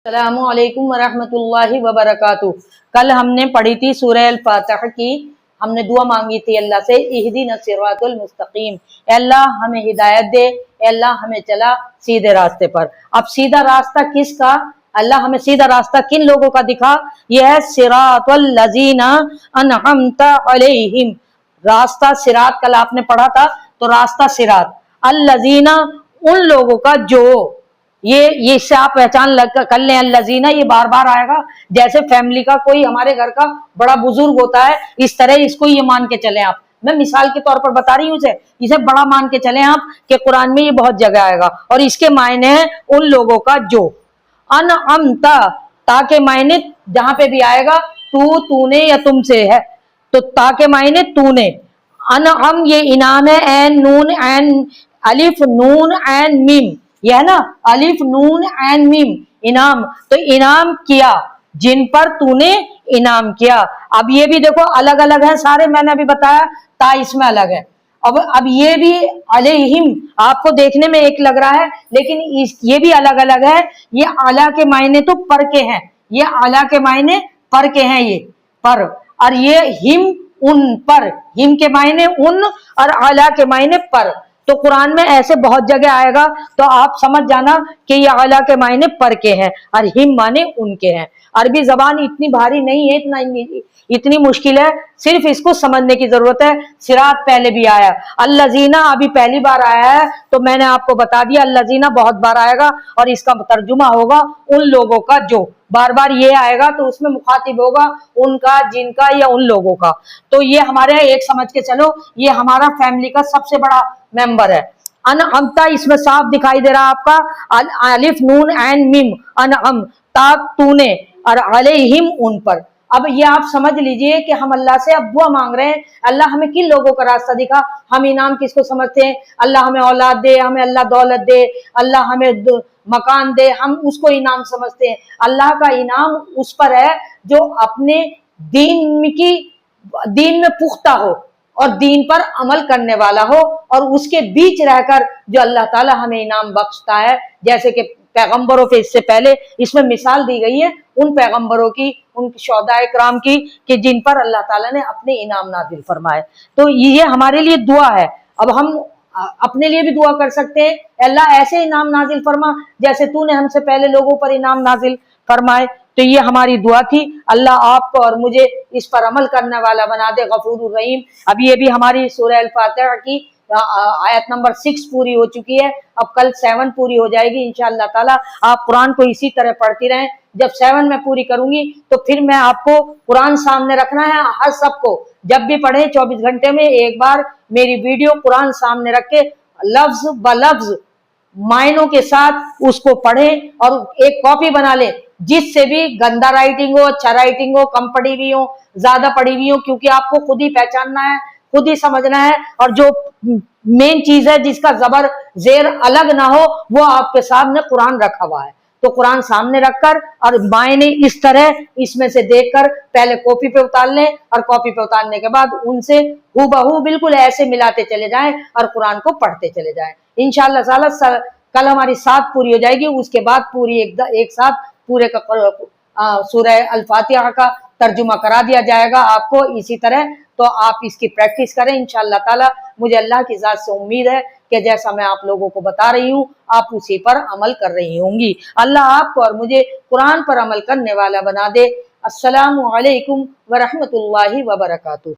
अस्सलाम वालेकुम वरहमतुल्लाहि वबरकातुह। कल हमने पढ़ी थी सूरह अल-फातिहा की। हमने दुआ मांगी थी अल्लाह से, इहदिना सिरातल मुस्तकीम, अल्लाह हमें हिदायत दे, अल्लाह हमें चला सीधे रास्ते पर। अब सीधा रास्ता किसका? अल्लाह हमें सीधा रास्ता किन लोगों का दिखा? यह है सिरातल लजीना अनअमता अलैहिम। रास्ता सिरात कल आपने पढ़ा था, तो रास्ता सिरात अल लजीना उन लोगों का जो, ये इससे आप पहचान कर लें। अल्लजीना ये बार बार आएगा, जैसे फैमिली का कोई हमारे घर का बड़ा बुजुर्ग होता है, इस तरह इसको ये मान के चलें आप। मैं मिसाल के तौर पर बता रही हूँ, इसे बड़ा मान के चलें आप कि कुरान में ये बहुत जगह आएगा। और इसके मायने हैं उन लोगों का जो, अनअमता ता के मायने जहां पे भी आएगा तू, तूने या तुमसे है, तो ता के मायने तूने। अनअम ये इनाम है, एन नून एन अलिफ नून एन मीम, यह है ना, अलिफ नून एन मीम इनाम, तो इनाम किया जिन पर तूने इनाम किया। अब ये भी देखो अलग अलग है सारे, मैंने अभी बताया ता इसमें अलग है। अब ये भी अलैहिम आपको देखने में एक लग रहा है, लेकिन ये भी अलग अलग है। ये आला के मायने तो पर के हैं, ये आला के मायने पर के हैं, ये पर, और ये हिम उन पर, हिम के मायने उन और आला के मायने पर। तो कुरान में ऐसे बहुत जगह आएगा, तो आप समझ जाना कि ये आला के मायने पर के हैं और हिम माने उनके हैं। अरबी जबान इतनी भारी नहीं है, इतनी मुश्किल है, सिर्फ इसको समझने की जरूरत है। सिरात पहले भी आया, अल्लजीना अभी पहली बार आया है, तो मैंने आपको बता दिया अल्लजीना बहुत बार आएगा, और इसका तर्जुमा होगा उन लोगों का जो। बार बार ये आएगा तो उसमें मुखातिब होगा उनका, जिनका, या उन लोगों का। तो ये हमारे एक समझ के चलो, ये हमारा फैमिली का सबसे बड़ा मेंबर है। अनअमता इसमें साफ दिखाई दे रहा है आपका, अलिफ नून एन मीम, अनअम ता तूने, और अलैहिम उन पर। अब ये आप समझ लीजिए कि हम अल्लाह से अब दुआ मांग रहे हैं, अल्लाह हमें किन लोगों का रास्ता दिखा। हम इनाम किसको समझते हैं? अल्लाह हमें औलाद दे, हमें अल्लाह दौलत दे, अल्लाह हमें मकान दे, हम उसको इनाम समझते हैं। अल्लाह का इनाम उस पर है जो अपने दीन में पुख्ता हो और दीन पर अमल करने वाला हो, और उसके बीच रहकर जो अल्लाह ताला हमें इनाम बख्शता है। जैसे कि पैगंबरों के इससे पहले इसमें मिसाल दी गई है उन पैगंबरों की, उन शोहदाए कराम की, कि जिन पर अल्लाह ताला ने अपने इनाम नाजिल फरमाए। तो ये हमारे लिए दुआ है। अब हम अपने लिए भी दुआ कर सकते हैं, अल्लाह ऐसे इनाम नाजिल फरमा जैसे तूने हमसे पहले लोगों पर इनाम नाजिल फरमाए। तो ये हमारी दुआ थी, अल्लाह आपको और मुझे इस पर अमल करने वाला बना दे, गफूर रहीम। अब ये भी हमारी सूरह अल-फातिहा की आयत नंबर 6 पूरी हो चुकी है, अब कल 7 पूरी हो जाएगी इंशाअल्लाह ताला। आप कुरान को इसी तरह पढ़ती रहें। जब 7 में पूरी करूंगी तो फिर मैं आपको कुरान सामने रखना है, हर सबको जब भी पढ़े 24 घंटे में एक बार मेरी वीडियो कुरान सामने रख के लफ्ज ब लफ्ज मायनों के साथ उसको पढ़ें, और एक कॉपी बना लें जिससे भी गंदा राइटिंग हो, अच्छा राइटिंग हो, कम पढ़ी हुई हो, ज्यादा पढ़ी हुई हो, क्योंकि आपको खुद ही पहचानना है, खुद ही समझना है। और जो मेन चीज है जिसका जबर जेर अलग ना हो, वो आपके सामने कुरान रखा हुआ है। तो कुरान सामने रखकर और मायने इस तरह इसमें से देखकर पहले कॉपी पे उतार लें, और कॉपी पे उतारने के बाद उनसे हूबहू बिल्कुल ऐसे मिलाते चले जाएं और कुरान को पढ़ते चले जाएं। इंशाअल्लाह ताला कल हमारी 7 पूरी हो जाएगी, उसके बाद पूरी एक साथ पूरे का सूरह अल-फातिहा का तर्जुमा करा दिया जाएगा आपको इसी तरह। तो आप इसकी प्रैक्टिस करें इंशाअल्लाह ताला। मुझे अल्लाह की ज़ात से उम्मीद है कि जैसा मैं आप लोगों को बता रही हूँ आप उसी पर अमल कर रही होंगी। अल्लाह आपको और मुझे कुरान पर अमल करने वाला बना दे। अस्सलामु अलैकुम व रहमतुल्लाहि व बरकातुहू।